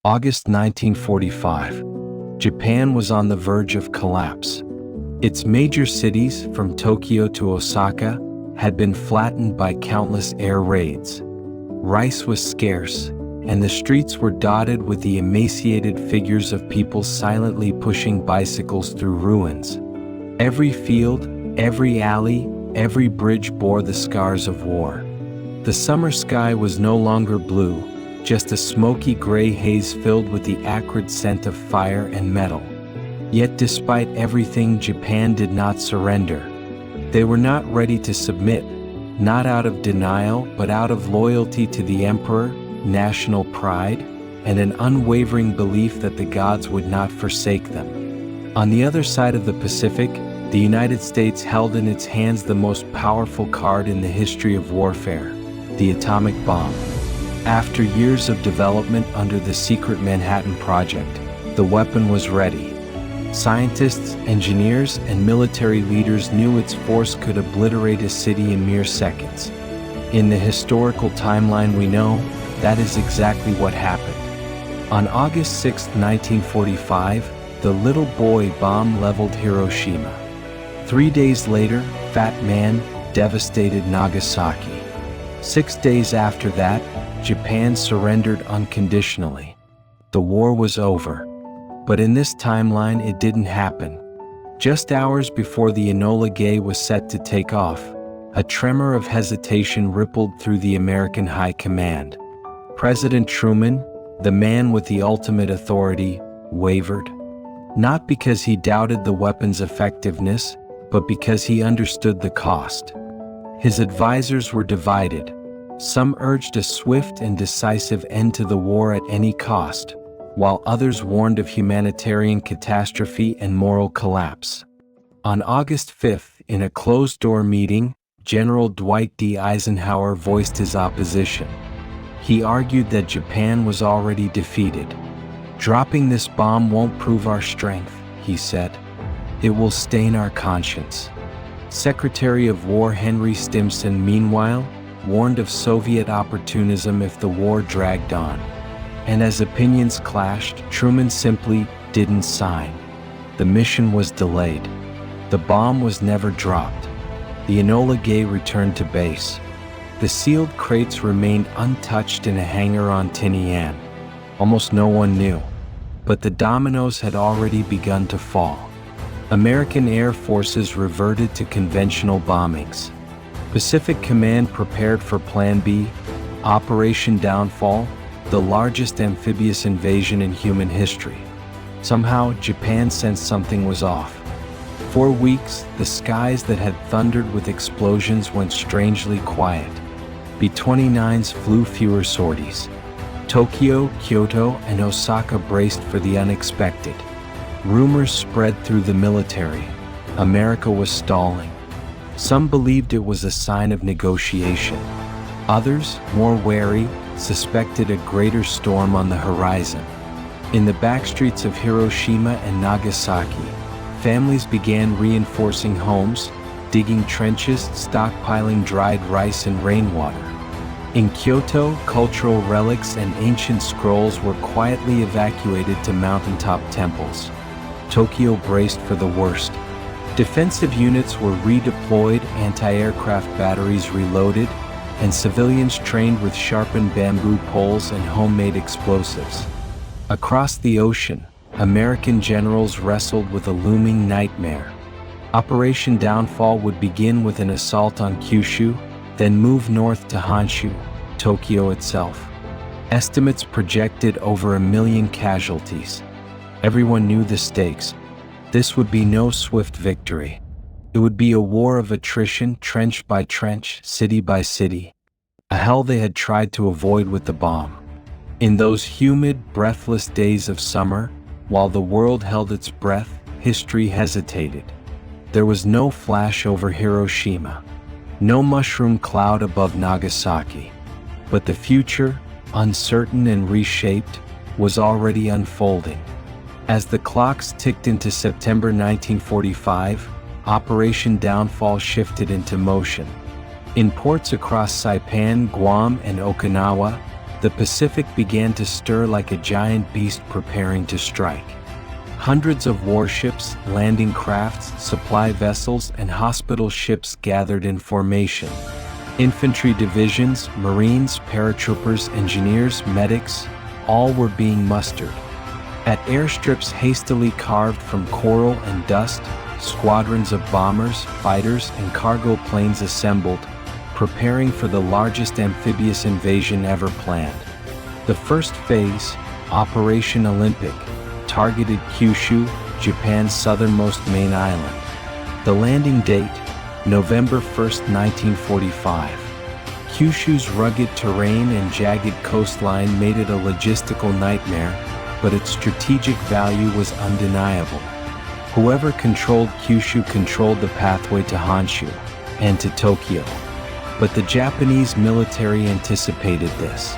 August 1945. Japan was on the verge of collapse. Its major cities, from Tokyo to Osaka, had been flattened by countless air raids. Rice was scarce, and the streets were dotted with the emaciated figures of people silently pushing bicycles through ruins. Every field, every alley, every bridge bore the scars of war. The summer sky was no longer blue, just a smoky gray haze filled with the acrid scent of fire and metal. Yet despite everything, Japan did not surrender. They were not ready to submit, not out of denial, but out of loyalty to the emperor, national pride, and an unwavering belief that the gods would not forsake them. On the other side of the Pacific, the United States held in its hands the most powerful card in the history of warfare, the atomic bomb. After years of development under the secret Manhattan Project, the weapon was ready. Scientists, engineers, and military leaders knew its force could obliterate a city in mere seconds. In the historical timeline we know, that is exactly what happened. On August 6, 1945, the little boy bomb leveled Hiroshima. 3 days later, Fat Man devastated Nagasaki. 6 days after that, Japan surrendered unconditionally. The war was over. But in this timeline, it didn't happen. Just hours before the Enola Gay was set to take off, a tremor of hesitation rippled through the American High Command. President Truman, the man with the ultimate authority, wavered. Not because he doubted the weapon's effectiveness, but because he understood the cost. His advisors were divided. Some urged a swift and decisive end to the war at any cost, while others warned of humanitarian catastrophe and moral collapse. On August 5, in a closed-door meeting, General Dwight D. Eisenhower voiced his opposition. He argued that Japan was already defeated. "Dropping this bomb won't prove our strength," he said. "It will stain our conscience." Secretary of War Henry Stimson, meanwhile, warned of Soviet opportunism if the war dragged on. And as opinions clashed, Truman simply didn't sign. The mission was delayed. The bomb was never dropped. The Enola Gay returned to base. The sealed crates remained untouched in a hangar on Tinian. Almost no one knew. But the dominoes had already begun to fall. American air forces reverted to conventional bombings. Pacific Command prepared for Plan B, Operation Downfall, the largest amphibious invasion in human history. Somehow, Japan sensed something was off. For weeks, the skies that had thundered with explosions went strangely quiet. B-29s flew fewer sorties. Tokyo, Kyoto, and Osaka braced for the unexpected. Rumors spread through the military. America was stalling. Some believed it was a sign of negotiation. Others, more wary, suspected a greater storm on the horizon. In the backstreets of Hiroshima and Nagasaki, families began reinforcing homes, digging trenches, stockpiling dried rice and rainwater. In Kyoto, cultural relics and ancient scrolls were quietly evacuated to mountaintop temples. Tokyo braced for the worst. Defensive units were redeployed, anti-aircraft batteries reloaded, and civilians trained with sharpened bamboo poles and homemade explosives. Across the ocean, American generals wrestled with a looming nightmare. Operation Downfall would begin with an assault on Kyushu, then move north to Honshu, Tokyo itself. Estimates projected over 1 million casualties. Everyone knew the stakes. This would be no swift victory. It would be a war of attrition, trench by trench, city by city. A hell they had tried to avoid with the bomb. In those humid, breathless days of summer, while the world held its breath, history hesitated. There was no flash over Hiroshima, no mushroom cloud above Nagasaki. But the future, uncertain and reshaped, was already unfolding. As the clocks ticked into September 1945, Operation Downfall shifted into motion. In ports across Saipan, Guam, and Okinawa, The Pacific began to stir like a giant beast preparing to strike. Hundreds of warships, landing crafts, supply vessels, and hospital ships gathered in formation. Infantry divisions, Marines, paratroopers, engineers, medics, all were being mustered. At airstrips hastily carved from coral and dust, squadrons of bombers, fighters, and cargo planes assembled, preparing for the largest amphibious invasion ever planned. The first phase, Operation Olympic, targeted Kyushu, Japan's southernmost main island. The landing date, November 1, 1945. Kyushu's rugged terrain and jagged coastline made it a logistical nightmare, but its strategic value was undeniable. Whoever controlled Kyushu controlled the pathway to Honshu and to Tokyo. But the Japanese military anticipated this.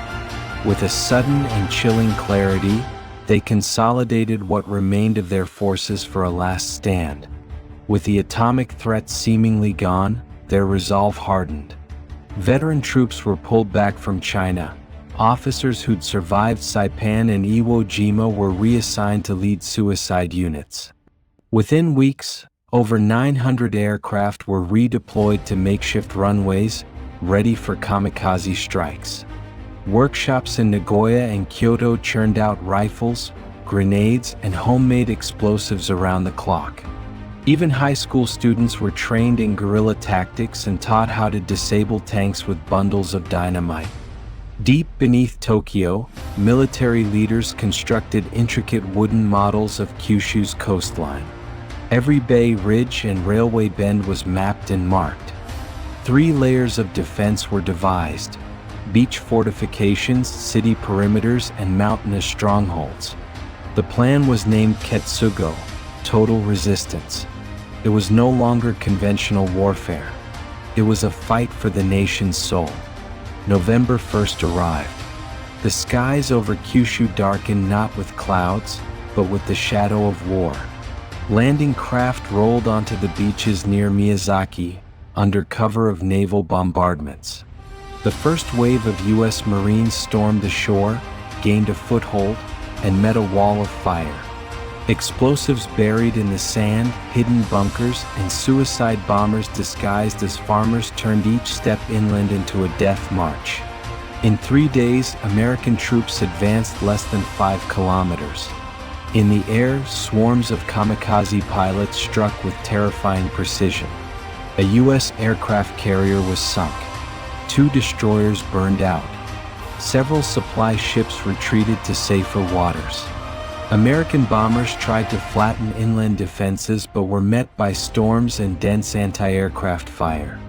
With a sudden and chilling clarity, they consolidated what remained of their forces for a last stand. With the atomic threat seemingly gone, their resolve hardened. Veteran troops were pulled back from China. Officers who'd survived Saipan and Iwo Jima were reassigned to lead suicide units. Within weeks, over 900 aircraft were redeployed to makeshift runways, ready for kamikaze strikes. Workshops in Nagoya and Kyoto churned out rifles, grenades, and homemade explosives around the clock. Even high school students were trained in guerrilla tactics and taught how to disable tanks with bundles of dynamite. Deep beneath Tokyo, military leaders constructed intricate wooden models of Kyushu's coastline. Every bay, ridge, and railway bend was mapped and marked. 3 layers of defense were devised: beach fortifications, city perimeters, and mountainous strongholds. The plan was named Ketsugo, total resistance. It was no longer conventional warfare. It was a fight for the nation's soul. November 1st arrived. The skies over Kyushu darkened not with clouds, but with the shadow of war. Landing craft rolled onto the beaches near Miyazaki, under cover of naval bombardments. The first wave of U.S. Marines stormed the shore, gained a foothold, and met a wall of fire. Explosives buried in the sand, hidden bunkers, and suicide bombers disguised as farmers turned each step inland into a death march. In 3 days, American troops advanced less than 5 kilometers. In the air, swarms of kamikaze pilots struck with terrifying precision. A U.S. aircraft carrier was sunk. 2 destroyers burned out. Several supply ships retreated to safer waters. American bombers tried to flatten inland defenses but were met by storms and dense anti-aircraft fire.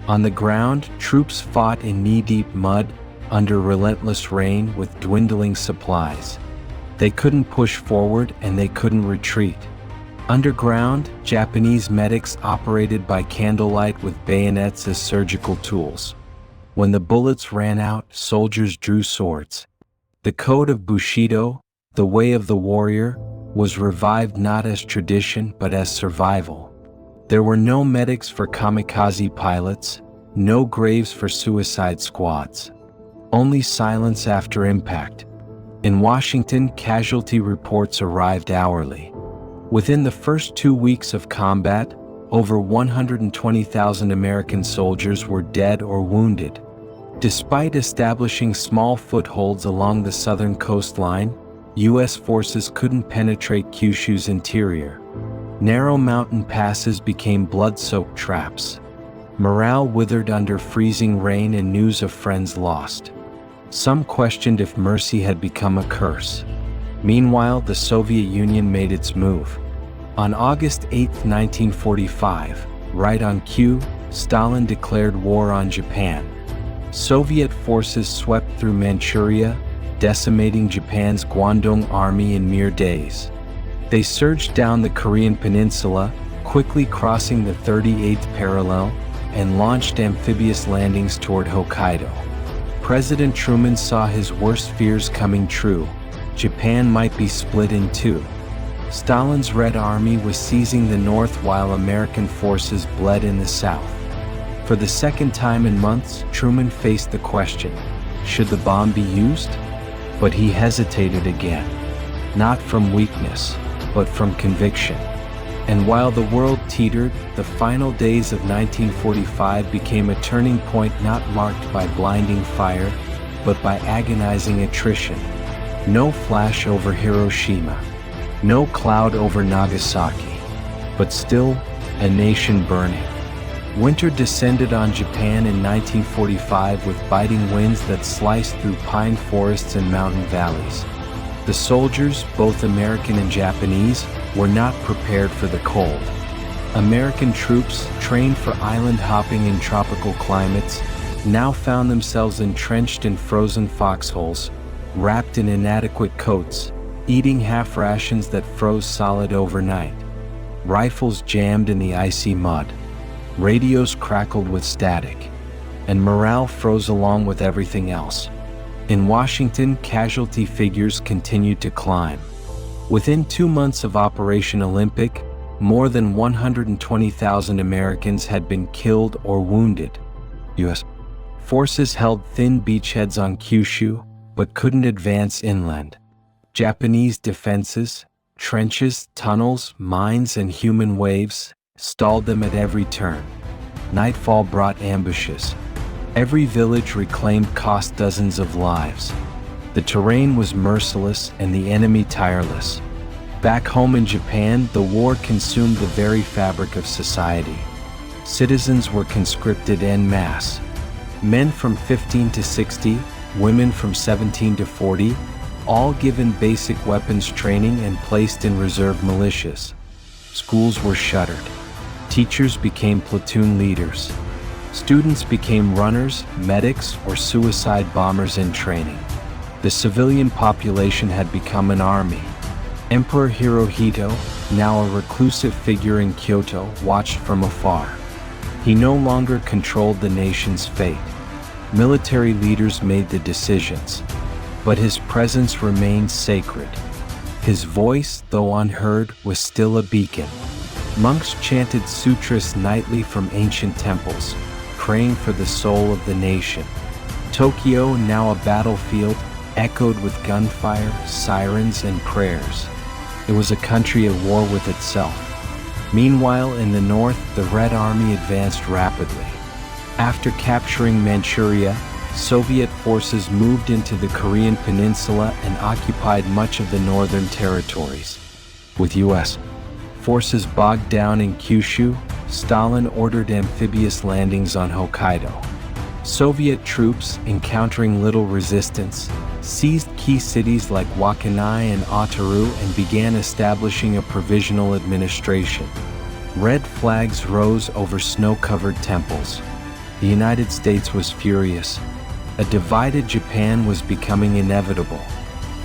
On the ground, troops fought in knee-deep mud, under relentless rain with dwindling supplies. They couldn't push forward and they couldn't retreat. Underground, Japanese medics operated by candlelight with bayonets as surgical tools. When the bullets ran out, soldiers drew swords. The code of Bushido, the way of the warrior, was revived not as tradition but as survival. There were no medics for kamikaze pilots, no graves for suicide squads. Only silence after impact. In Washington, casualty reports arrived hourly. Within the first 2 weeks of combat, over 120,000 American soldiers were dead or wounded. Despite establishing small footholds along the southern coastline, U.S. forces couldn't penetrate Kyushu's interior. Narrow mountain passes became blood-soaked traps. Morale withered under freezing rain and news of friends lost. Some questioned if mercy had become a curse. Meanwhile, the Soviet Union made its move. On August 8, 1945, right on cue, Stalin declared war on Japan. Soviet forces swept through Manchuria, decimating Japan's Guangdong army in mere days. They surged down the Korean peninsula, quickly crossing the 38th parallel, and launched amphibious landings toward Hokkaido. President Truman saw his worst fears coming true. Japan might be split in 2. Stalin's Red Army was seizing the north while American forces bled in the south. For the second time in months, Truman faced the question: Should the bomb be used? But he hesitated again. Not from weakness, but from conviction. And while the world teetered, the final days of 1945 became a turning point not marked by blinding fire, but by agonizing attrition. No flash over Hiroshima, no cloud over Nagasaki, but still a nation burning. Winter descended on Japan in 1945 with biting winds that sliced through pine forests and mountain valleys. The soldiers, both American and Japanese, were not prepared for the cold. American troops, trained for island hopping in tropical climates, now found themselves entrenched in frozen foxholes, wrapped in inadequate coats, eating half rations that froze solid overnight. Rifles jammed in the icy mud. Radios crackled with static, and morale froze along with everything else. In Washington, casualty figures continued to climb. Within 2 months of Operation Olympic, more than 120,000 Americans had been killed or wounded. U.S. forces held thin beachheads on Kyushu, but couldn't advance inland. Japanese defenses, trenches, tunnels, mines, and human waves stalled them at every turn. Nightfall brought ambushes. Every village reclaimed cost dozens of lives. The terrain was merciless and the enemy tireless. Back home in Japan, the war consumed the very fabric of society. Citizens were conscripted en masse. Men from 15 to 60, women from 17 to 40, all given basic weapons training and placed in reserve militias. Schools were shuttered. Teachers became platoon leaders. Students became runners, medics, or suicide bombers in training. The civilian population had become an army. Emperor Hirohito, now a reclusive figure in Kyoto, watched from afar. He no longer controlled the nation's fate. Military leaders made the decisions, but his presence remained sacred. His voice, though unheard, was still a beacon. Monks chanted sutras nightly from ancient temples, praying for the soul of the nation. Tokyo, now a battlefield, echoed with gunfire, sirens, and prayers. It was a country at war with itself. Meanwhile, in the north, the Red Army advanced rapidly. After capturing Manchuria, Soviet forces moved into the Korean peninsula and occupied much of the northern territories. With U.S. forces bogged down in Kyushu, Stalin ordered amphibious landings on Hokkaido. Soviet troops, encountering little resistance, seized key cities like Wakkanai and Otaru and began establishing a provisional administration. Red flags rose over snow-covered temples. The United States was furious. A divided Japan was becoming inevitable.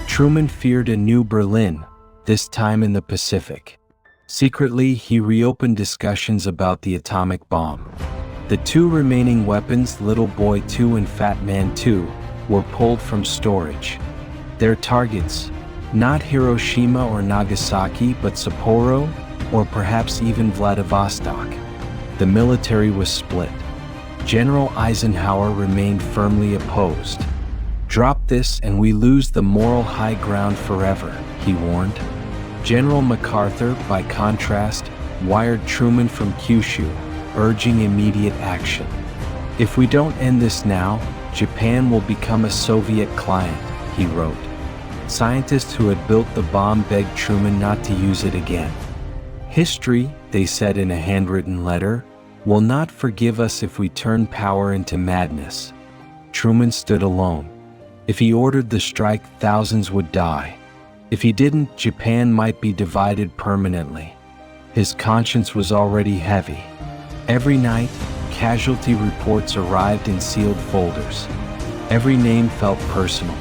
Truman feared a new Berlin, this time in the Pacific. Secretly, he reopened discussions about the atomic bomb. The two remaining weapons, Little Boy 2 and Fat Man 2, were pulled from storage. Their targets, not Hiroshima or Nagasaki, but Sapporo, or perhaps even Vladivostok. The military was split. General Eisenhower remained firmly opposed. "Drop this and we lose the moral high ground forever," he warned. General MacArthur, by contrast, wired Truman from Kyushu, urging immediate action. "If we don't end this now, Japan will become a Soviet client," he wrote. Scientists who had built the bomb begged Truman not to use it again. "History," they said in a handwritten letter, "will not forgive us if we turn power into madness." Truman stood alone. If he ordered the strike, thousands would die. If he didn't, Japan might be divided permanently. His conscience was already heavy. Every night, casualty reports arrived in sealed folders. Every name felt personal.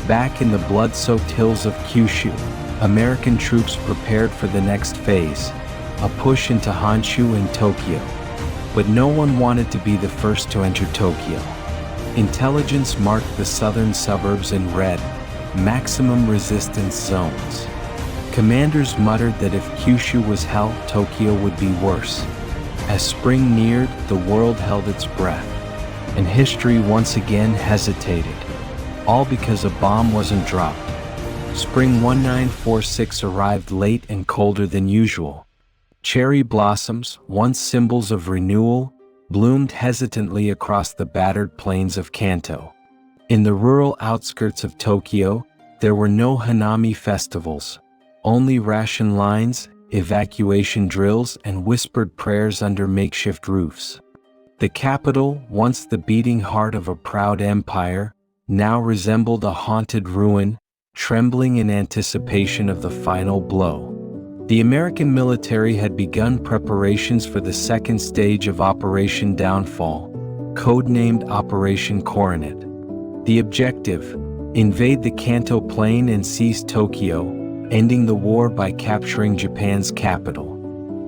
Back in the blood-soaked hills of Kyushu, American troops prepared for the next phase, a push into Honshu and Tokyo. But no one wanted to be the first to enter Tokyo. Intelligence marked the southern suburbs in red, maximum resistance zones. Commanders muttered that if Kyushu was hell, Tokyo would be worse. As spring neared, the world held its breath, and history once again hesitated. all because a bomb wasn't dropped. Spring 1946 arrived late and colder than usual. Cherry blossoms, once symbols of renewal, bloomed hesitantly across the battered plains of Kanto. In the rural outskirts of Tokyo, there were no Hanami festivals, only ration lines, evacuation drills, and whispered prayers under makeshift roofs. The capital, once the beating heart of a proud empire, now resembled a haunted ruin, trembling in anticipation of the final blow. The American military had begun preparations for the second stage of Operation Downfall, codenamed Operation Coronet. The objective: invade the Kanto Plain and seize Tokyo, ending the war by capturing Japan's capital.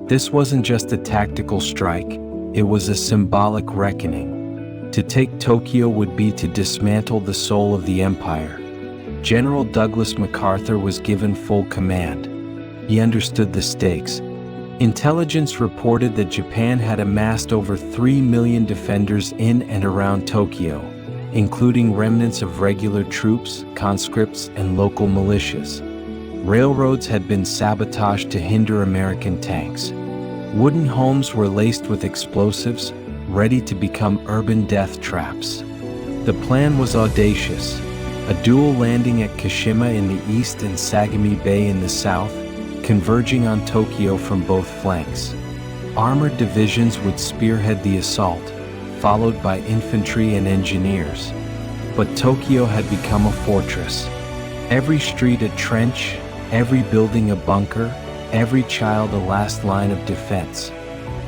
This wasn't just a tactical strike, it was a symbolic reckoning. To take Tokyo would be to dismantle the soul of the empire. General Douglas MacArthur was given full command. He understood the stakes. Intelligence reported that Japan had amassed over 3 million defenders in and around Tokyo, including remnants of regular troops, conscripts, and local militias. Railroads had been sabotaged to hinder American tanks. Wooden homes were laced with explosives, ready to become urban death traps. The plan was audacious: a dual landing at Kashima in the east and Sagami Bay in the south, converging on Tokyo from both flanks. Armored divisions would spearhead the assault, followed by infantry and engineers. But Tokyo had become a fortress. Every street a trench, every building a bunker, every child a last line of defense.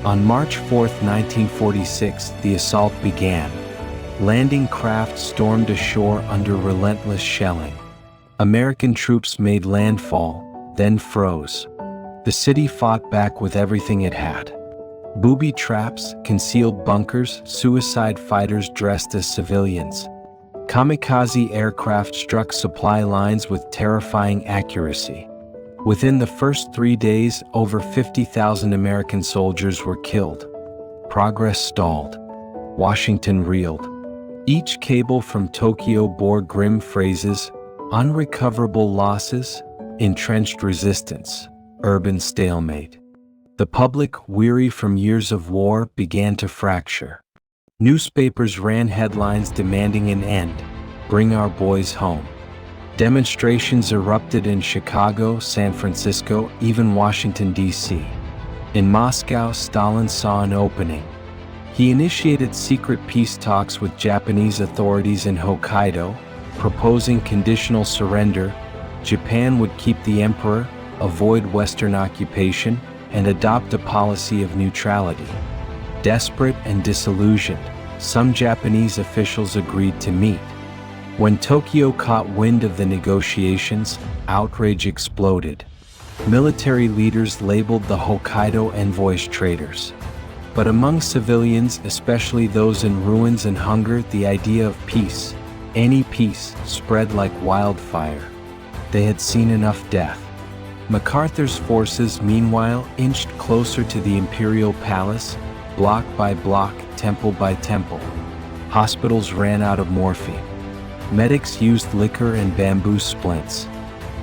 On March 4, 1946, the assault began. Landing craft stormed ashore under relentless shelling. American troops made landfall, then froze. The city fought back with everything it had. Booby traps, concealed bunkers, suicide fighters dressed as civilians. Kamikaze aircraft struck supply lines with terrifying accuracy. Within the first 3 days, over 50,000 American soldiers were killed. Progress stalled. Washington reeled. Each cable from Tokyo bore grim phrases: unrecoverable losses, entrenched resistance, urban stalemate. The public, weary from years of war, began to fracture. Newspapers ran headlines demanding an end: bring our boys home. Demonstrations erupted in Chicago, San Francisco, even Washington, D.C. In Moscow, Stalin saw an opening. He initiated secret peace talks with Japanese authorities in Hokkaido, proposing conditional surrender. Japan would keep the emperor, avoid Western occupation, and adopt a policy of neutrality. Desperate and disillusioned, some Japanese officials agreed to meet. When Tokyo caught wind of the negotiations, outrage exploded. Military leaders labeled the Hokkaido envoys traitors. But among civilians, especially those in ruins and hunger, the idea of peace, any peace, spread like wildfire. They had seen enough death. MacArthur's forces, meanwhile, inched closer to the imperial palace, block by block, temple by temple. Hospitals ran out of morphine. Medics used liquor and bamboo splints.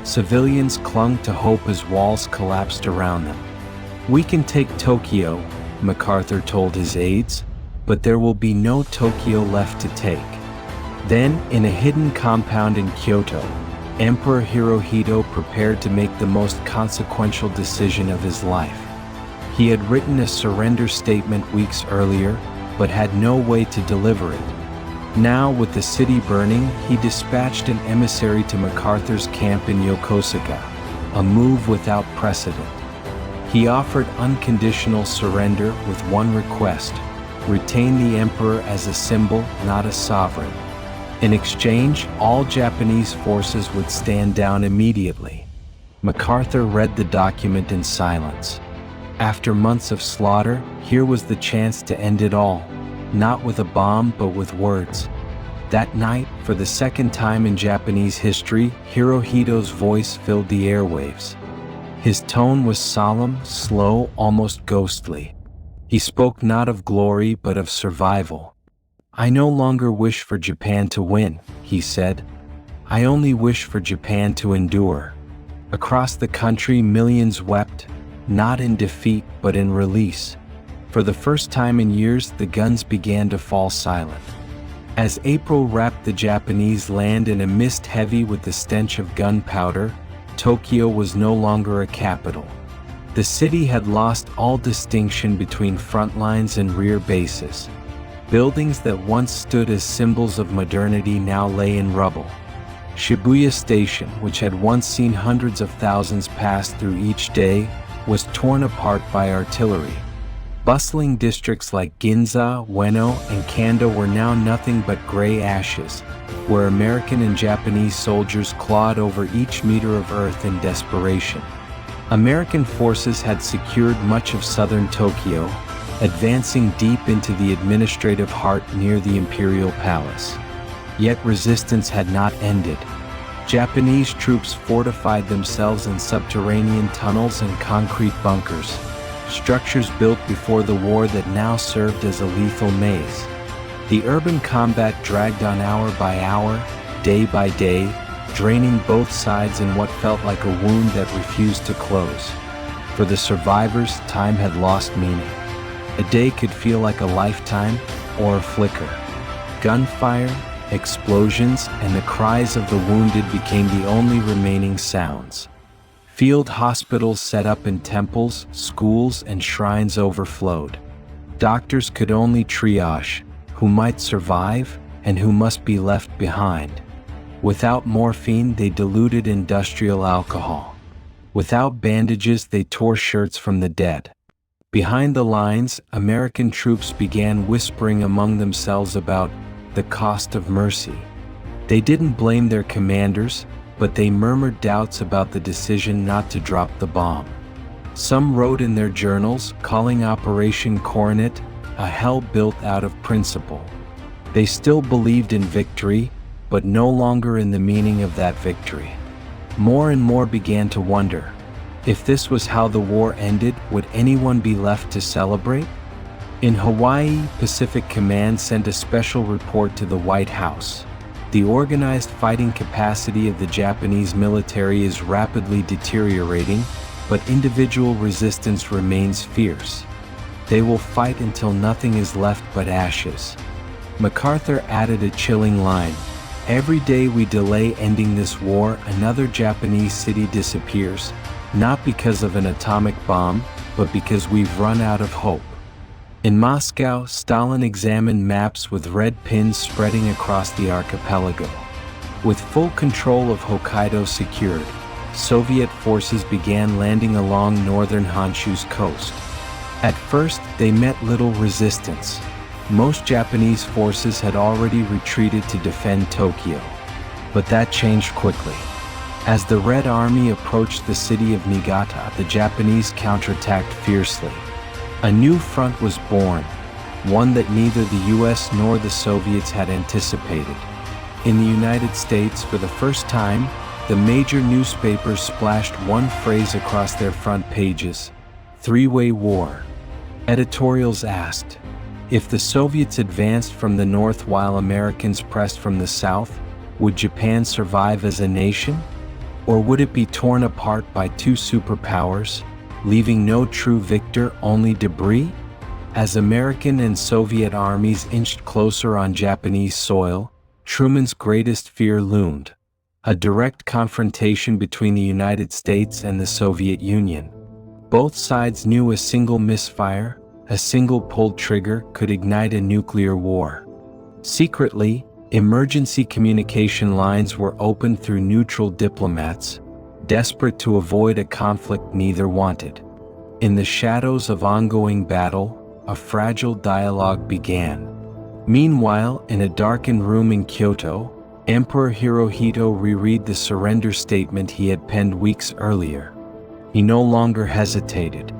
Civilians clung to hope as walls collapsed around them. "We can take Tokyo," MacArthur told his aides, "but there will be no Tokyo left to take." Then, in a hidden compound in Kyoto, Emperor Hirohito prepared to make the most consequential decision of his life. He had written a surrender statement weeks earlier, but had no way to deliver it. Now, with the city burning, he dispatched an emissary to MacArthur's camp in Yokosuka, a move without precedent. He offered unconditional surrender with one request: retain the emperor as a symbol, not a sovereign. In exchange, all Japanese forces would stand down immediately. MacArthur read the document in silence. After months of slaughter, here was the chance to end it all, not with a bomb but with words. That night, for the second time in Japanese history, Hirohito's voice filled the airwaves. His tone was solemn, slow, almost ghostly. He spoke not of glory but of survival. "I no longer wish for Japan to win," he said. I only wish for Japan to endure." Across the country, millions wept, not in defeat but in release. For the first time in years, the guns began to fall silent. As April wrapped the Japanese land in a mist heavy with the stench of gunpowder, Tokyo was no longer a capital. The city had lost all distinction between front lines and rear bases. Buildings that once stood as symbols of modernity now lay in rubble. Shibuya Station, which had once seen hundreds of thousands pass through each day, was torn apart by artillery. Bustling districts like Ginza, Ueno, and Kanda were now nothing but gray ashes, where American and Japanese soldiers clawed over each meter of earth in desperation. American forces had secured much of southern Tokyo, advancing deep into the administrative heart near the Imperial Palace. Yet resistance had not ended. Japanese troops fortified themselves in subterranean tunnels and concrete bunkers, structures built before the war that now served as a lethal maze. The urban combat dragged on hour by hour, day by day, draining both sides in what felt like a wound that refused to close. For the survivors, time had lost meaning. A day could feel like a lifetime or a flicker. Gunfire, explosions, and the cries of the wounded became the only remaining sounds. Field hospitals set up in temples, schools, and shrines overflowed. Doctors could only triage who might survive and who must be left behind. Without morphine, they diluted industrial alcohol. Without bandages, they tore shirts from the dead. Behind the lines, American troops began whispering among themselves about the cost of mercy. They didn't blame their commanders, but they murmured doubts about the decision not to drop the bomb. Some wrote in their journals, calling Operation Coronet a hell built out of principle. They still believed in victory, but no longer in the meaning of that victory. More and more began to wonder, if this was how the war ended, would anyone be left to celebrate? In Hawaii, Pacific Command sent a special report to the White House. The organized fighting capacity of the Japanese military is rapidly deteriorating, but individual resistance remains fierce. They will fight until nothing is left but ashes. MacArthur added a chilling line, "Every day we delay ending this war, another Japanese city disappears, not because of an atomic bomb, but because we've run out of hope." In Moscow, Stalin examined maps with red pins spreading across the archipelago. With full control of Hokkaido secured, Soviet forces began landing along northern Honshu's coast. At first, they met little resistance. Most Japanese forces had already retreated to defend Tokyo. But that changed quickly. As the Red Army approached the city of Niigata, the Japanese counterattacked fiercely. A new front was born, one that neither the US nor the Soviets had anticipated. In the United States, for the first time, the major newspapers splashed one phrase across their front pages: three-way war. Editorials asked, if the Soviets advanced from the north while Americans pressed from the south, would Japan survive as a nation? Or would it be torn apart by two superpowers, leaving no true victor, only debris? As American and Soviet armies inched closer on Japanese soil, Truman's greatest fear loomed: a direct confrontation between the United States and the Soviet Union. Both sides knew a single misfire, a single pulled trigger, could ignite a nuclear war. Secretly, emergency communication lines were opened through neutral diplomats, desperate to avoid a conflict neither wanted. In the shadows of ongoing battle, a fragile dialogue began. Meanwhile, in a darkened room in Kyoto, Emperor Hirohito reread the surrender statement he had penned weeks earlier. He no longer hesitated.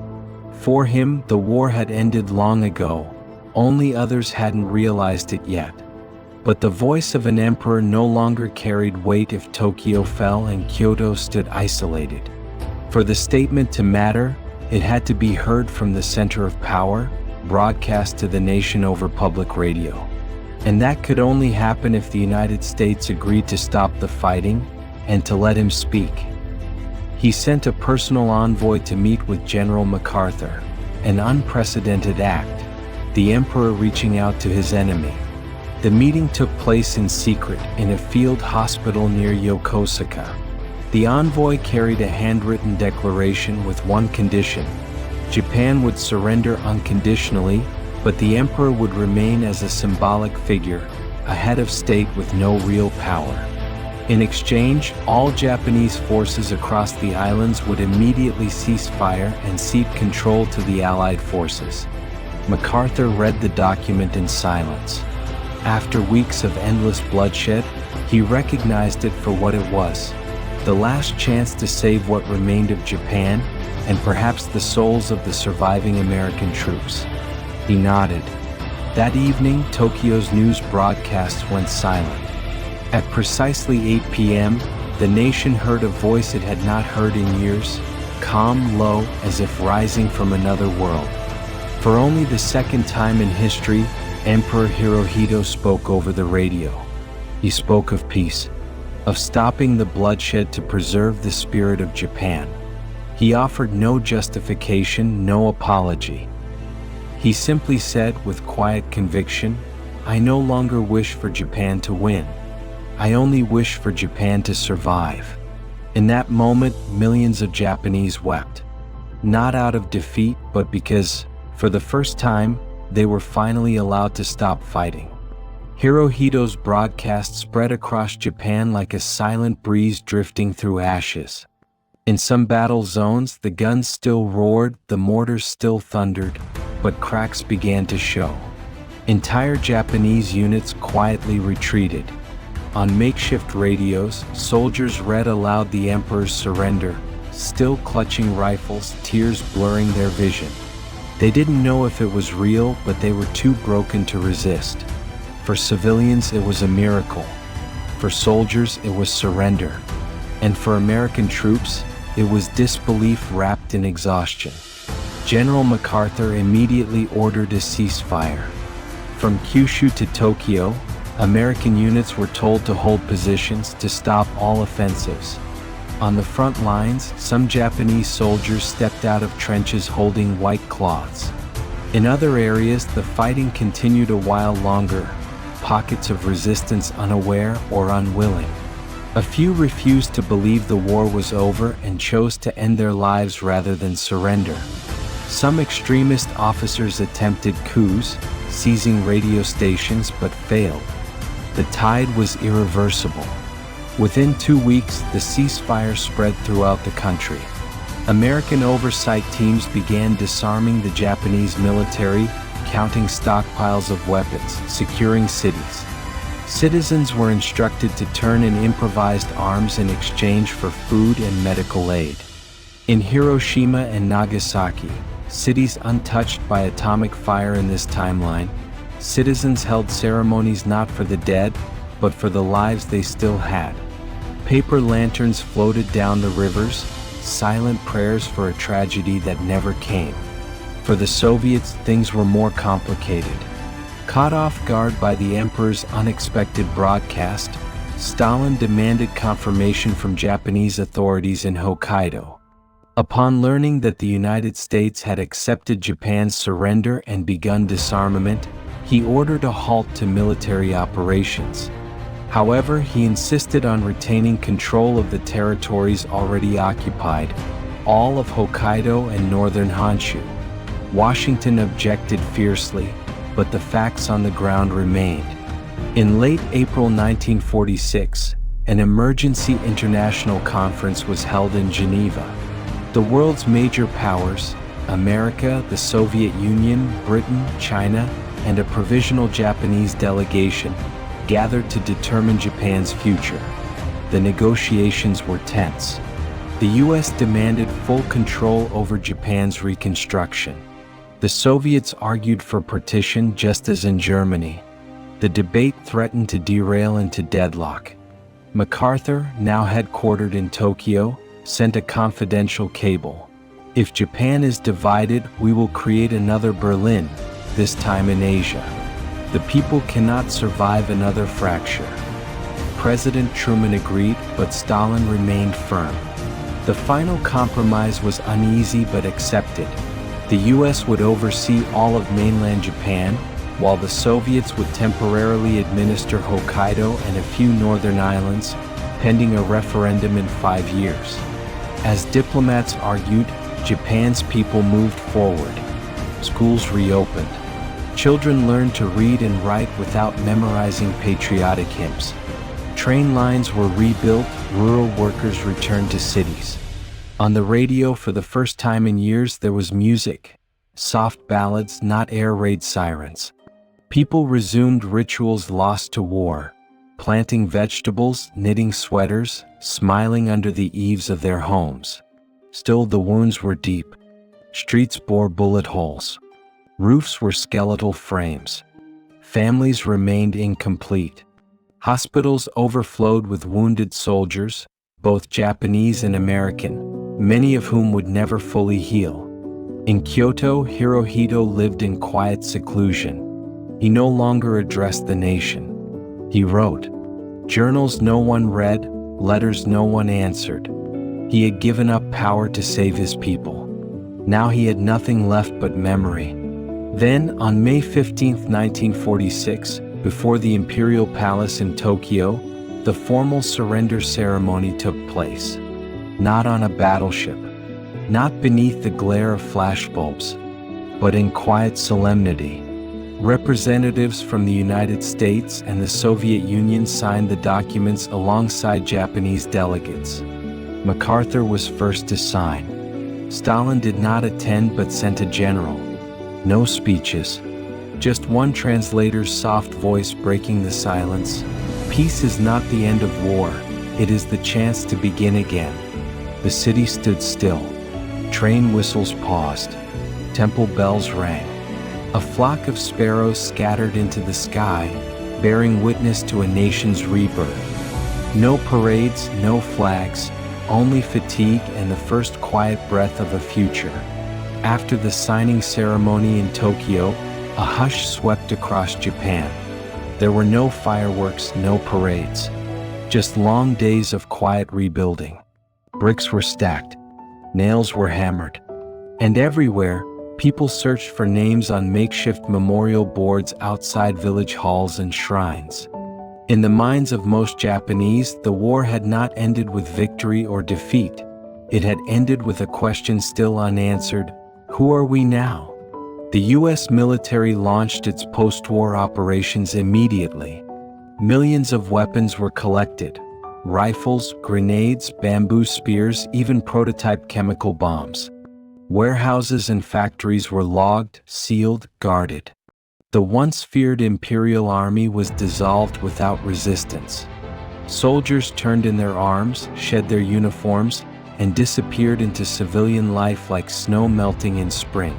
For him, the war had ended long ago, only others hadn't realized it yet. But the voice of an emperor no longer carried weight if Tokyo fell and Kyoto stood isolated. For the statement to matter, it had to be heard from the center of power, broadcast to the nation over public radio. And that could only happen if the United States agreed to stop the fighting and to let him speak. He sent a personal envoy to meet with General MacArthur, an unprecedented act, the emperor reaching out to his enemy. The meeting took place in secret in a field hospital near Yokosuka. The envoy carried a handwritten declaration with one condition: Japan would surrender unconditionally, but the emperor would remain as a symbolic figure, a head of state with no real power. In exchange, all Japanese forces across the islands would immediately cease fire and cede control to the Allied forces. MacArthur read the document in silence. After weeks of endless bloodshed, he recognized it for what it was: the last chance to save what remained of Japan, and perhaps the souls of the surviving American troops. He nodded. That evening, Tokyo's news broadcasts went silent. At precisely 8 p.m., the nation heard a voice it had not heard in years, calm, low, as if rising from another world. For only the second time in history, Emperor Hirohito spoke over the radio. He spoke of peace, of stopping the bloodshed to preserve the spirit of Japan. He offered no justification, no apology. He simply said with quiet conviction, "I no longer wish for Japan to win. I only wish for Japan to survive." In that moment, millions of Japanese wept. Not out of defeat, but because, for the first time, they were finally allowed to stop fighting. Hirohito's broadcast spread across Japan like a silent breeze drifting through ashes. In some battle zones, the guns still roared, the mortars still thundered, but cracks began to show. Entire Japanese units quietly retreated. On makeshift radios, soldiers read aloud the emperor's surrender, still clutching rifles, tears blurring their vision. They didn't know if it was real, but they were too broken to resist. For civilians, it was a miracle. For soldiers, it was surrender. And for American troops, it was disbelief wrapped in exhaustion. General MacArthur immediately ordered a ceasefire. From Kyushu to Tokyo, American units were told to hold positions to stop all offensives. On the front lines, some Japanese soldiers stepped out of trenches holding white cloths. In other areas, the fighting continued a while longer, pockets of resistance unaware or unwilling. A few refused to believe the war was over and chose to end their lives rather than surrender. Some extremist officers attempted coups, seizing radio stations, but failed. The tide was irreversible. Within 2 weeks, the ceasefire spread throughout the country. American oversight teams began disarming the Japanese military, counting stockpiles of weapons, securing cities. Citizens were instructed to turn in improvised arms in exchange for food and medical aid. In Hiroshima and Nagasaki, cities untouched by atomic fire in this timeline, citizens held ceremonies not for the dead, but for the lives they still had. Paper lanterns floated down the rivers, silent prayers for a tragedy that never came. For the Soviets, things were more complicated. Caught off guard by the emperor's unexpected broadcast, Stalin demanded confirmation from Japanese authorities in Hokkaido. Upon learning that the United States had accepted Japan's surrender and begun disarmament, he ordered a halt to military operations. However, he insisted on retaining control of the territories already occupied, all of Hokkaido and northern Honshu. Washington objected fiercely, but the facts on the ground remained. In late April 1946, an emergency international conference was held in Geneva. The world's major powers, America, the Soviet Union, Britain, China, and a provisional Japanese delegation, gathered to determine Japan's future. The negotiations were tense. The US demanded full control over Japan's reconstruction. The Soviets argued for partition just as in Germany. The debate threatened to derail into deadlock. MacArthur, now headquartered in Tokyo, sent a confidential cable. "If Japan is divided, we will create another Berlin, this time in Asia." The people cannot survive another fracture. President Truman agreed, but Stalin remained firm. The final compromise was uneasy but accepted. The US would oversee all of mainland Japan, while the Soviets would temporarily administer Hokkaido and a few northern islands, pending a referendum in 5 years. As diplomats argued, Japan's people moved forward. Schools reopened. Children learned to read and write without memorizing patriotic hymns. Train lines were rebuilt, rural workers returned to cities. On the radio for the first time in years there was music. Soft ballads, not air raid sirens. People resumed rituals lost to war, planting vegetables, knitting sweaters, smiling under the eaves of their homes. Still the wounds were deep. Streets bore bullet holes. Roofs were skeletal frames. Families remained incomplete. Hospitals overflowed with wounded soldiers, both Japanese and American, many of whom would never fully heal. In Kyoto, Hirohito lived in quiet seclusion. He no longer addressed the nation. He wrote. Journals no one read, letters no one answered. He had given up power to save his people. Now he had nothing left but memory. Then, on May 15, 1946, before the Imperial Palace in Tokyo, the formal surrender ceremony took place. Not on a battleship, not beneath the glare of flashbulbs, but in quiet solemnity. Representatives from the United States and the Soviet Union signed the documents alongside Japanese delegates. MacArthur was first to sign. Stalin did not attend but sent a general. No speeches, just one translator's soft voice breaking the silence. Peace is not the end of war, it is the chance to begin again. The city stood still. Train whistles paused. Temple bells rang. A flock of sparrows scattered into the sky, bearing witness to a nation's rebirth. No parades, no flags, only fatigue and the first quiet breath of a future. After the signing ceremony in Tokyo, a hush swept across Japan. There were no fireworks, no parades. Just long days of quiet rebuilding. Bricks were stacked. Nails were hammered. And everywhere, people searched for names on makeshift memorial boards outside village halls and shrines. In the minds of most Japanese, the war had not ended with victory or defeat. It had ended with a question still unanswered: who are we now? The US military launched its post-war operations immediately. Millions of weapons were collected: rifles, grenades, bamboo spears, even prototype chemical bombs. Warehouses and factories were logged, sealed, guarded. The once feared Imperial Army was dissolved without resistance. Soldiers turned in their arms, shed their uniforms, and disappeared into civilian life like snow melting in spring.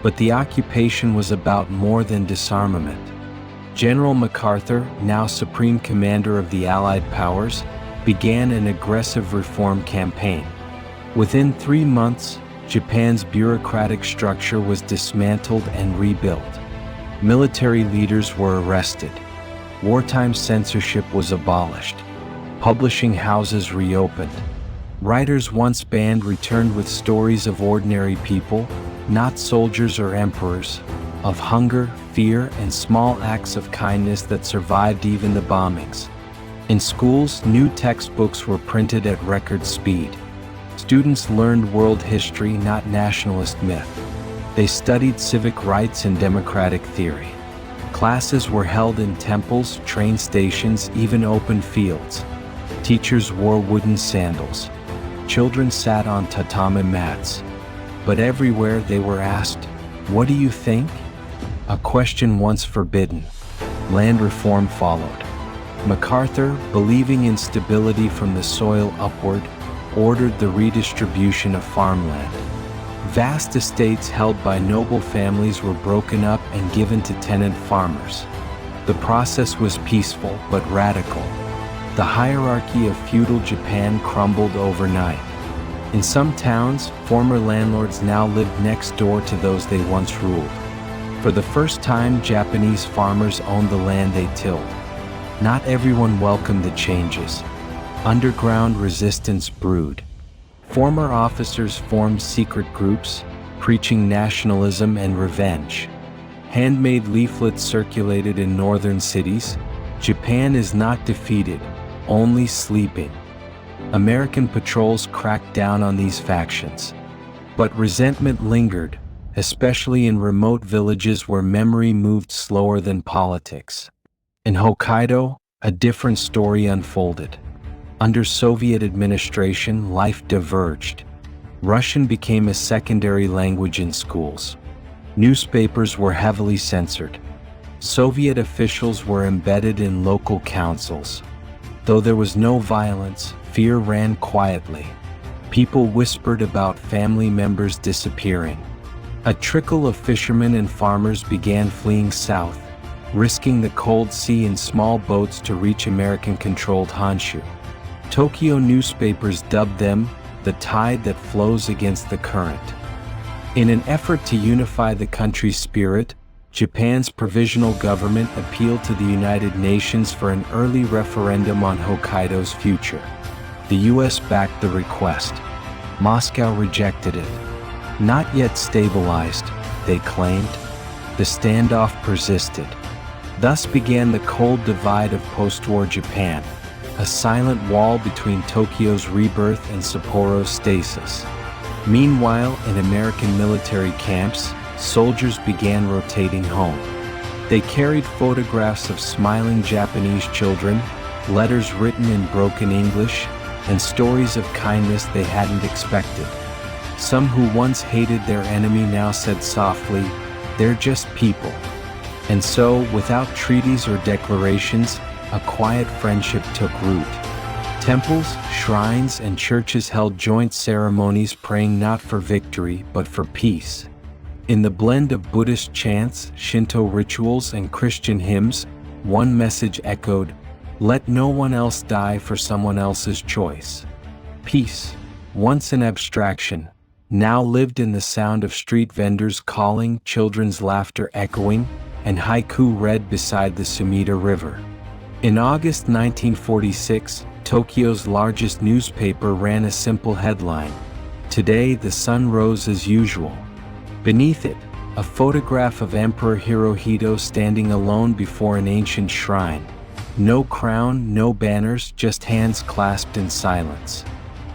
But the occupation was about more than disarmament. General MacArthur, now Supreme Commander of the Allied powers, began an aggressive reform campaign. Within 3 months, Japan's bureaucratic structure was dismantled and rebuilt. Military leaders were arrested. Wartime censorship was abolished. Publishing houses reopened. Writers once banned returned with stories of ordinary people, not soldiers or emperors, of hunger, fear, and small acts of kindness that survived even the bombings. In schools, new textbooks were printed at record speed. Students learned world history, not nationalist myth. They studied civic rights and democratic theory. Classes were held in temples, train stations, even open fields. Teachers wore wooden sandals. Children sat on tatami mats. But everywhere they were asked, "What do you think?" A question once forbidden. Land reform followed. MacArthur, believing in stability from the soil upward, ordered the redistribution of farmland. Vast estates held by noble families were broken up and given to tenant farmers. The process was peaceful but radical. The hierarchy of feudal Japan crumbled overnight. In some towns, former landlords now lived next door to those they once ruled. For the first time, Japanese farmers owned the land they tilled. Not everyone welcomed the changes. Underground resistance brewed. Former officers formed secret groups, preaching nationalism and revenge. Handmade leaflets circulated in northern cities. Japan is not defeated, only sleeping. American patrols cracked down on these factions. But resentment lingered, especially in remote villages where memory moved slower than politics. In Hokkaido, a different story unfolded. Under Soviet administration, life diverged. Russian became a secondary language in schools. Newspapers were heavily censored. Soviet officials were embedded in local councils. Though there was no violence, fear ran quietly. People whispered about family members disappearing. A trickle of fishermen and farmers began fleeing south, risking the cold sea in small boats to reach American-controlled Honshu. Tokyo newspapers dubbed them the tide that flows against the current. In an effort to unify the country's spirit, Japan's provisional government appealed to the United Nations for an early referendum on Hokkaido's future. The US backed the request. Moscow rejected it. Not yet stabilized, they claimed. The standoff persisted. Thus began the cold divide of post-war Japan, a silent wall between Tokyo's rebirth and Sapporo's stasis. Meanwhile, in American military camps, soldiers began rotating home. They carried photographs of smiling Japanese children, letters written in broken English, and stories of kindness they hadn't expected. Some who once hated their enemy now said softly, "They're just people." And so, without treaties or declarations, a quiet friendship took root. Temples, shrines, and churches held joint ceremonies praying not for victory but for peace. In the blend of Buddhist chants, Shinto rituals, and Christian hymns, one message echoed, "Let no one else die for someone else's choice." Peace, once an abstraction, now lived in the sound of street vendors calling, children's laughter echoing, and haiku read beside the Sumida River. In August 1946, Tokyo's largest newspaper ran a simple headline, "Today the sun rose as usual." Beneath it, a photograph of Emperor Hirohito standing alone before an ancient shrine. No crown, no banners, just hands clasped in silence.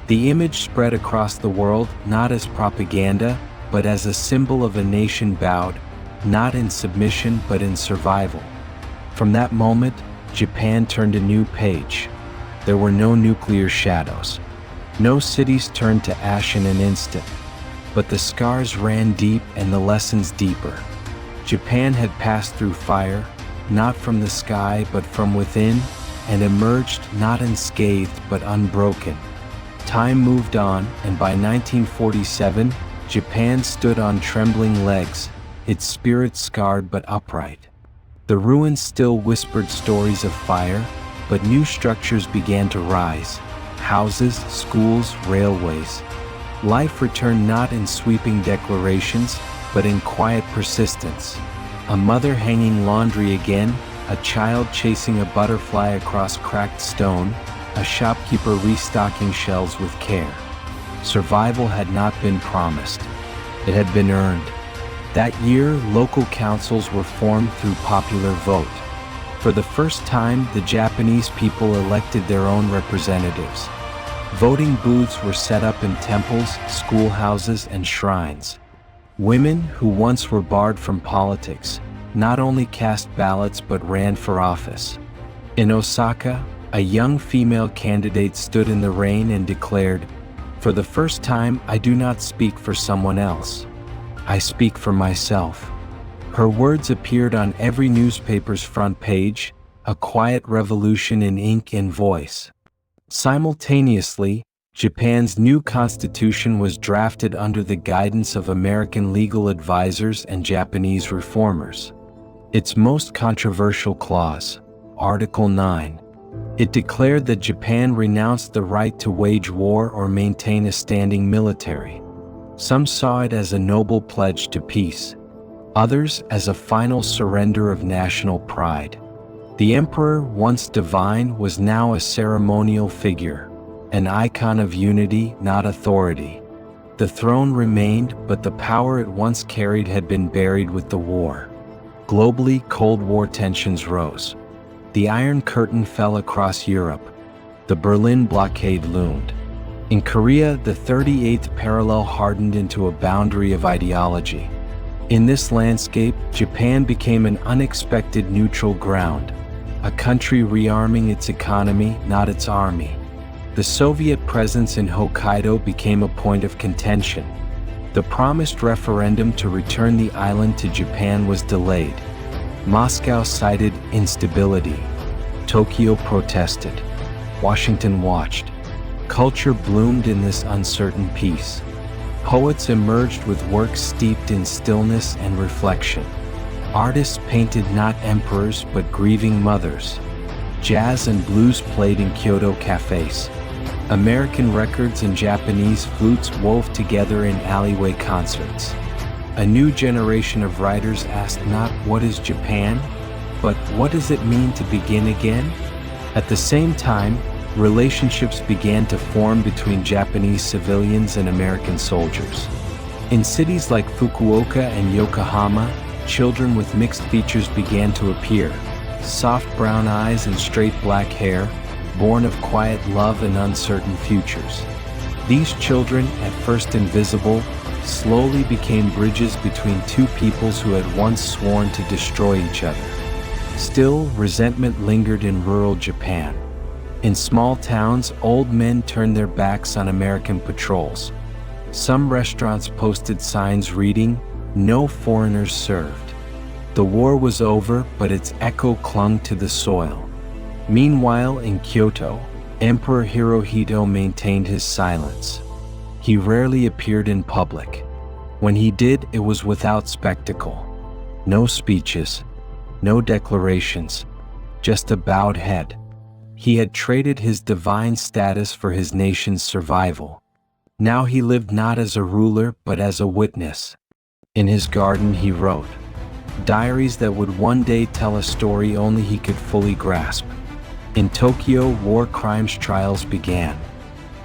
The image spread across the world not as propaganda, but as a symbol of a nation bowed, not in submission but in survival. From that moment, Japan turned a new page. There were no nuclear shadows. No cities turned to ash in an instant. But the scars ran deep and the lessons deeper. Japan had passed through fire, not from the sky but from within, and emerged not unscathed but unbroken. Time moved on, and by 1947, Japan stood on trembling legs, its spirit scarred but upright. The ruins still whispered stories of fire, but new structures began to rise. Houses, schools, railways. Life returned not in sweeping declarations, but in quiet persistence. A mother hanging laundry again, a child chasing a butterfly across cracked stone, a shopkeeper restocking shelves with care. Survival had not been promised. It had been earned. That year, local councils were formed through popular vote. For the first time, the Japanese people elected their own representatives. Voting booths were set up in temples, schoolhouses, and shrines. Women, who once were barred from politics, not only cast ballots but ran for office. In Osaka, a young female candidate stood in the rain and declared, "For the first time, I do not speak for someone else. I speak for myself." Her words appeared on every newspaper's front page, a quiet revolution in ink and voice. Simultaneously, Japan's new constitution was drafted under the guidance of American legal advisors and Japanese reformers. Its most controversial clause, Article 9, it declared that Japan renounced the right to wage war or maintain a standing military. Some saw it as a noble pledge to peace. others as a final surrender of national pride. The emperor, once divine, was now a ceremonial figure, an icon of unity, not authority. The throne remained, but the power it once carried had been buried with the war. Globally, Cold War tensions rose. The Iron Curtain fell across Europe. The Berlin blockade loomed. In Korea, the 38th parallel hardened into a boundary of ideology. In this landscape, Japan became an unexpected neutral ground, a country rearming its economy, not its army. The Soviet presence in Hokkaido became a point of contention. The promised referendum to return the island to Japan was delayed. Moscow cited instability. Tokyo protested. Washington watched. Culture bloomed in this uncertain peace. Poets emerged with works steeped in stillness and reflection. Artists painted not emperors but grieving mothers. Jazz and blues played in Kyoto cafes. American records and Japanese flutes wove together in alleyway concerts. A new generation of writers asked not what is Japan, but what does it mean to begin again? At the same time, relationships began to form between Japanese civilians and American soldiers. In cities like Fukuoka and Yokohama, children with mixed features began to appear, soft brown eyes and straight black hair, born of quiet love and uncertain futures. These children, at first invisible, slowly became bridges between two peoples who had once sworn to destroy each other. Still, resentment lingered in rural Japan. In small towns, old men turned their backs on American patrols. Some restaurants posted signs reading, "No foreigners served." The war was over, but its echo clung to the soil. Meanwhile, in Kyoto, Emperor Hirohito maintained his silence. He rarely appeared in public. When he did, it was without spectacle. No speeches, no declarations, just a bowed head. He had traded his divine status for his nation's survival. Now he lived not as a ruler, but as a witness. In his garden he wrote diaries that would one day tell a story only he could fully grasp. In Tokyo, war crimes trials began.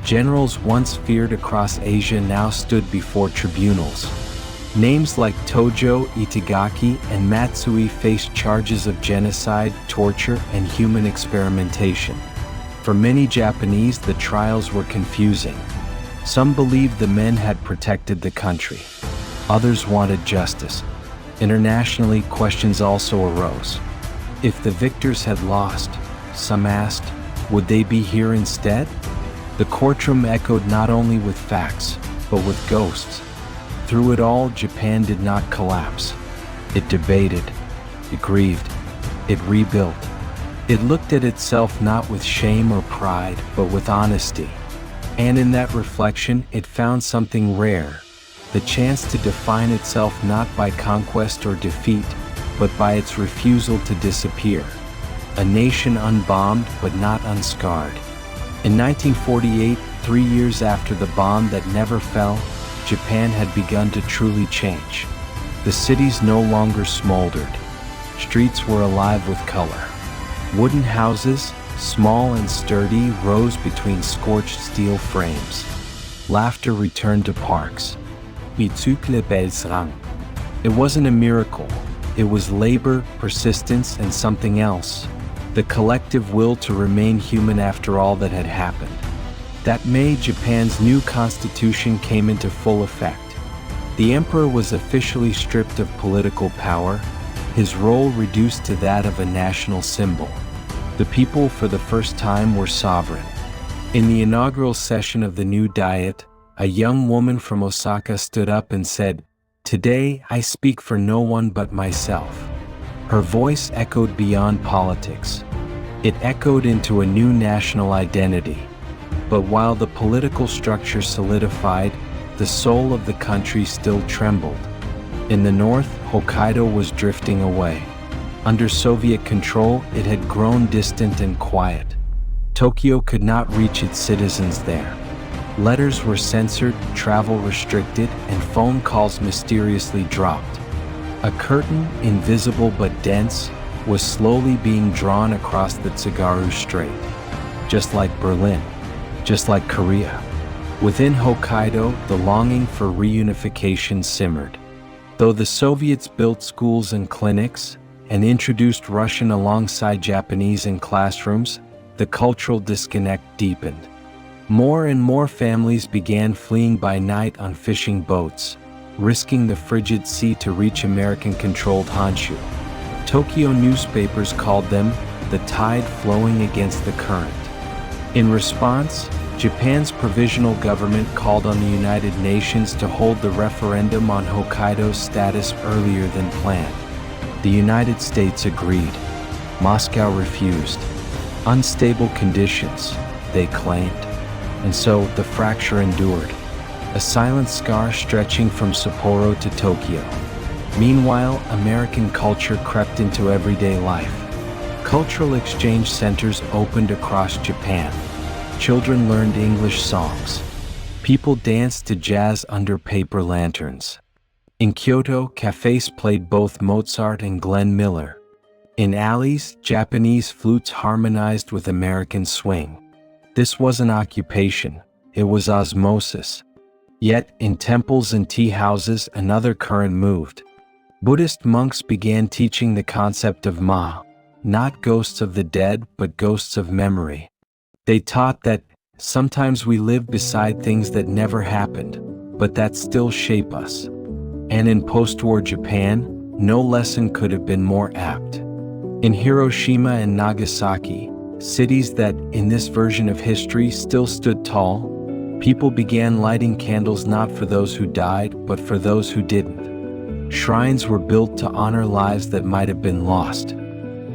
Generals once feared across Asia now stood before tribunals. Names like Tojo, Itagaki, and Matsui faced charges of genocide, torture, and human experimentation. For many Japanese, the trials were confusing. Some believed the men had protected the country. Others wanted justice. Internationally, questions also arose. If the victors had lost, some asked, would they be here instead? The courtroom echoed not only with facts, but with ghosts. Through it all, Japan did not collapse. It debated, it grieved, it rebuilt. It looked at itself not with shame or pride, but with honesty. And in that reflection, it found something rare, the chance to define itself not by conquest or defeat, but by its refusal to disappear. A nation unbombed, but not unscarred. In 1948, 3 years after the bomb that never fell, Japan had begun to truly change. The cities no longer smoldered. Streets were alive with color. Wooden houses, small and sturdy, rose between scorched steel frames. Laughter returned to parks. It wasn't a miracle. It was labor, persistence, and something else. The collective will to remain human after all that had happened. That May, Japan's new constitution came into full effect. The emperor was officially stripped of political power, his role reduced to that of a national symbol. The people for the first time were sovereign. In the inaugural session of the new Diet, a young woman from Osaka stood up and said, "Today I speak for no one but myself." Her voice echoed beyond politics. It echoed into a new national identity. But while the political structure solidified, the soul of the country still trembled. In the north, Hokkaido was drifting away. Under Soviet control, it had grown distant and quiet. Tokyo could not reach its citizens there. Letters were censored, travel restricted, and phone calls mysteriously dropped. A curtain, invisible but dense, was slowly being drawn across the Tsugaru Strait. Just like Berlin, just like Korea. Within Hokkaido, the longing for reunification simmered. Though the Soviets built schools and clinics, and introduced Russian alongside Japanese in classrooms, the cultural disconnect deepened. More and more families began fleeing by night on fishing boats, risking the frigid sea to reach American-controlled Honshu. Tokyo newspapers called them the tide flowing against the current. In response, Japan's provisional government called on the United Nations to hold the referendum on Hokkaido's status earlier than planned. The United States agreed. Moscow refused. Unstable conditions, they claimed. And so the fracture endured, a silent scar stretching from Sapporo to Tokyo. Meanwhile, American culture crept into everyday life. Cultural exchange centers opened across Japan. Children learned English songs. People danced to jazz under paper lanterns. In Kyoto, cafes played both Mozart and Glenn Miller. In alleys, Japanese flutes harmonized with American swing. This wasn't occupation, it was osmosis. Yet, in temples and tea houses, another current moved. Buddhist monks began teaching the concept of Ma, not ghosts of the dead, but ghosts of memory. They taught that sometimes we live beside things that never happened, but that still shape us. And in post-war Japan, no lesson could have been more apt. In Hiroshima and Nagasaki, cities that, in this version of history, still stood tall, people began lighting candles not for those who died, but for those who didn't. Shrines were built to honor lives that might have been lost.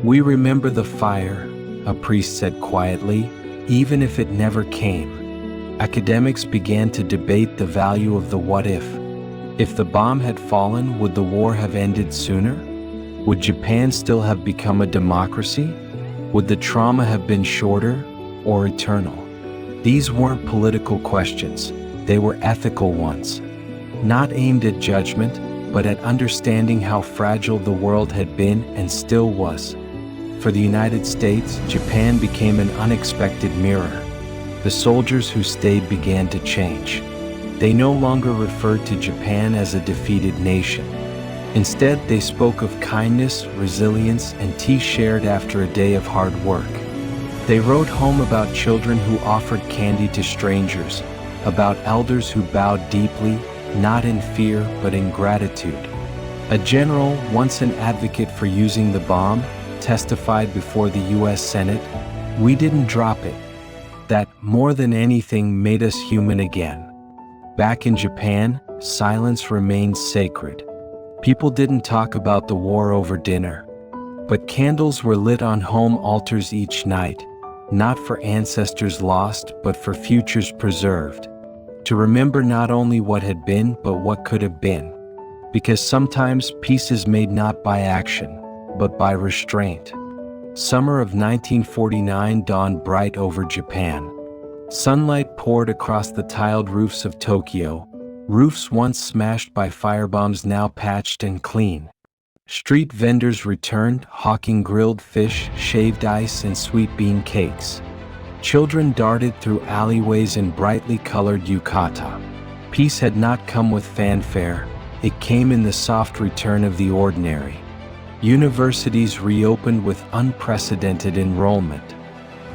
"We remember the fire," a priest said quietly, "even if it never came." Academics began to debate the value of the what if. If the bomb had fallen, would the war have ended sooner? Would Japan still have become a democracy? Would the trauma have been shorter or eternal? These weren't political questions, they were ethical ones. Not aimed at judgment, but at understanding how fragile the world had been and still was. For the United States, Japan became an unexpected mirror. The soldiers who stayed began to change. They no longer referred to Japan as a defeated nation. Instead, they spoke of kindness, resilience, and tea shared after a day of hard work. They wrote home about children who offered candy to strangers, about elders who bowed deeply, not in fear, but in gratitude. A general, once an advocate for using the bomb, testified before the U.S. Senate, "We didn't drop it. That, more than anything, made us human again." Back in Japan, silence remained sacred. People didn't talk about the war over dinner. But candles were lit on home altars each night, not for ancestors lost, but for futures preserved. To remember not only what had been, but what could have been. Because sometimes peace is made not by action, but by restraint. Summer of 1949 dawned bright over Japan. Sunlight poured across the tiled roofs of Tokyo, roofs once smashed by firebombs now patched and clean. Street vendors returned, hawking grilled fish, shaved ice, and sweet bean cakes. Children darted through alleyways in brightly colored yukata. Peace had not come with fanfare, it came in the soft return of the ordinary. Universities reopened with unprecedented enrollment.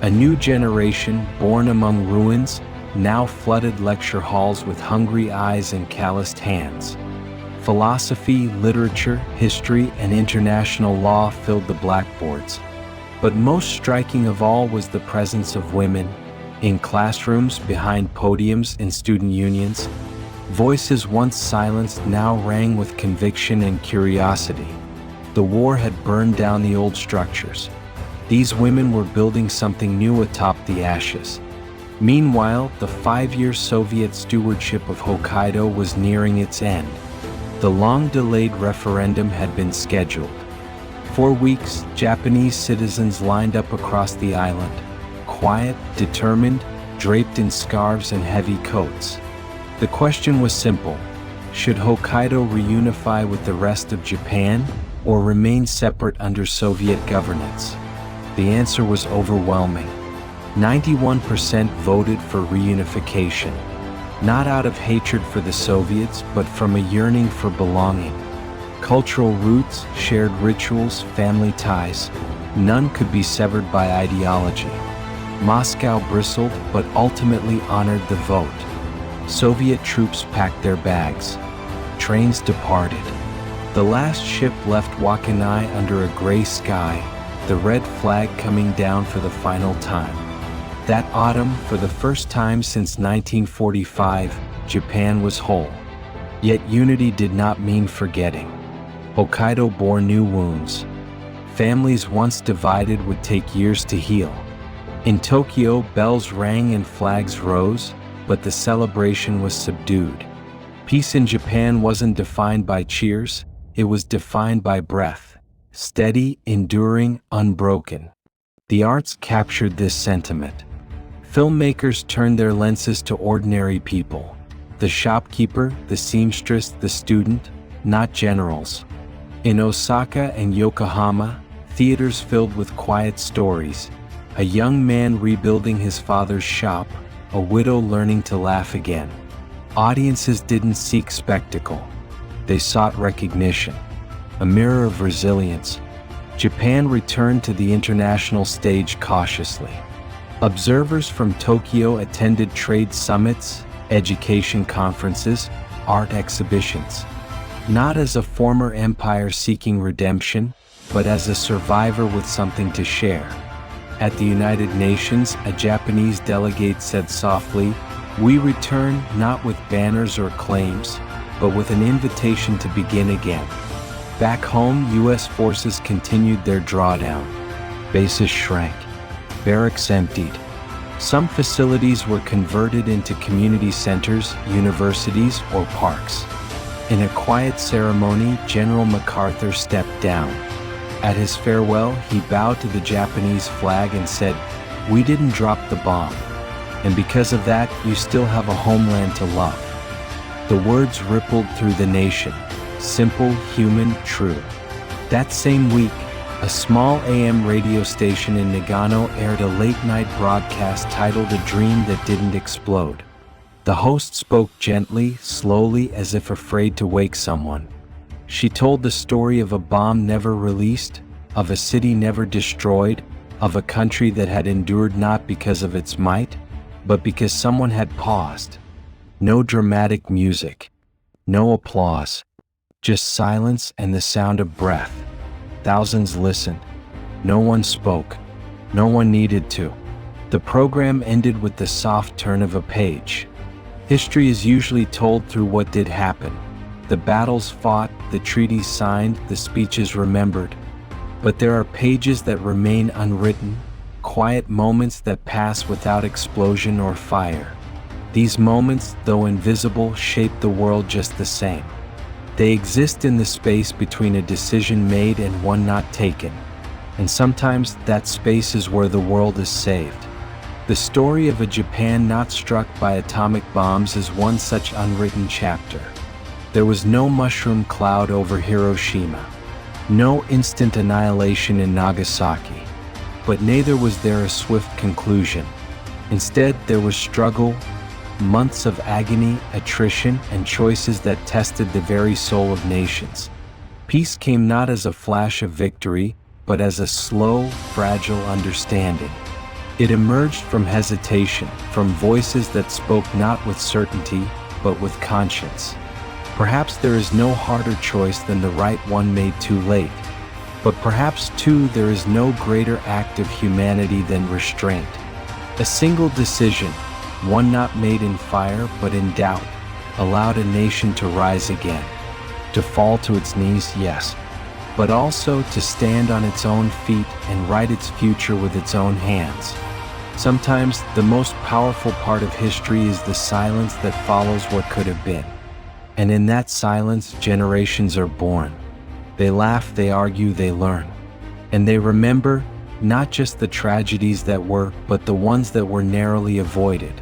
A new generation, born among ruins, now flooded lecture halls with hungry eyes and calloused hands. Philosophy, literature, history, and international law filled the blackboards. But most striking of all was the presence of women, in classrooms, behind podiums, in student unions. Voices once silenced now rang with conviction and curiosity. The war had burned down the old structures. These women were building something new atop the ashes. Meanwhile, the 5-year Soviet stewardship of Hokkaido was nearing its end. The long-delayed referendum had been scheduled. For weeks, Japanese citizens lined up across the island, quiet, determined, draped in scarves and heavy coats. The question was simple: Should Hokkaido reunify with the rest of Japan, or remain separate under Soviet governance? The answer was overwhelming. 91% voted for reunification, not out of hatred for the Soviets, but from a yearning for belonging. Cultural roots, shared rituals, family ties, none could be severed by ideology. Moscow bristled, but ultimately honored the vote. Soviet troops packed their bags. Trains departed. The last ship left WWII under a gray sky, the red flag coming down for the final time. That autumn, for the first time since 1945, Japan was whole. Yet unity did not mean forgetting. Hokkaido bore new wounds. Families once divided would take years to heal. In Tokyo, bells rang and flags rose, but the celebration was subdued. Peace in Japan wasn't defined by cheers, it was defined by breath. Steady, enduring, unbroken. The arts captured this sentiment. Filmmakers turned their lenses to ordinary people. The shopkeeper, the seamstress, the student, not generals. In Osaka and Yokohama, theaters filled with quiet stories. A young man rebuilding his father's shop, a widow learning to laugh again. Audiences didn't seek spectacle. They sought recognition. A mirror of resilience. Japan returned to the international stage cautiously. Observers from Tokyo attended trade summits, education conferences, art exhibitions. Not as a former empire seeking redemption, but as a survivor with something to share. At the United Nations, a Japanese delegate said softly, "We return not with banners or claims, but with an invitation to begin again." Back home, U.S. forces continued their drawdown. Bases shrank. Barracks emptied. Some facilities were converted into community centers, universities, or parks. In a quiet ceremony, General MacArthur stepped down. At his farewell, he bowed to the Japanese flag and said, "We didn't drop the bomb. And because of that, you still have a homeland to love." The words rippled through the nation. Simple, human, true. That same week, a small AM radio station in Nagano aired a late-night broadcast titled "A Dream That Didn't Explode." The host spoke gently, slowly, as if afraid to wake someone. She told the story of a bomb never released, of a city never destroyed, of a country that had endured not because of its might, but because someone had paused. No dramatic music. No applause. Just silence and the sound of breath. Thousands listened. No one spoke. No one needed to. The program ended with the soft turn of a page. History is usually told through what did happen. The battles fought, the treaties signed, the speeches remembered. But there are pages that remain unwritten, quiet moments that pass without explosion or fire. These moments, though invisible, shape the world just the same. They exist in the space between a decision made and one not taken. And sometimes that space is where the world is saved. The story of a Japan not struck by atomic bombs is one such unwritten chapter. There was no mushroom cloud over Hiroshima. No instant annihilation in Nagasaki. But neither was there a swift conclusion. Instead, there was struggle, months of agony, attrition, and choices that tested the very soul of nations. Peace came not as a flash of victory, but as a slow, fragile understanding. It emerged from hesitation, from voices that spoke not with certainty, but with conscience. Perhaps there is no harder choice than the right one made too late. But perhaps, too, there is no greater act of humanity than restraint. A single decision, one not made in fire but in doubt, allowed a nation to rise again. To fall to its knees, yes, but also to stand on its own feet and write its future with its own hands. Sometimes the most powerful part of history is the silence that follows what could have been. And in that silence, generations are born. They laugh, they argue, they learn. And they remember not just the tragedies that were, but the ones that were narrowly avoided.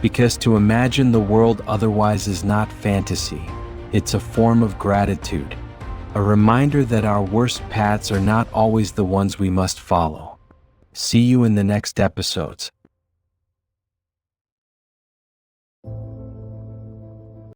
Because to imagine the world otherwise is not fantasy. It's a form of gratitude, a reminder that our worst paths are not always the ones we must follow. See you in the next episodes.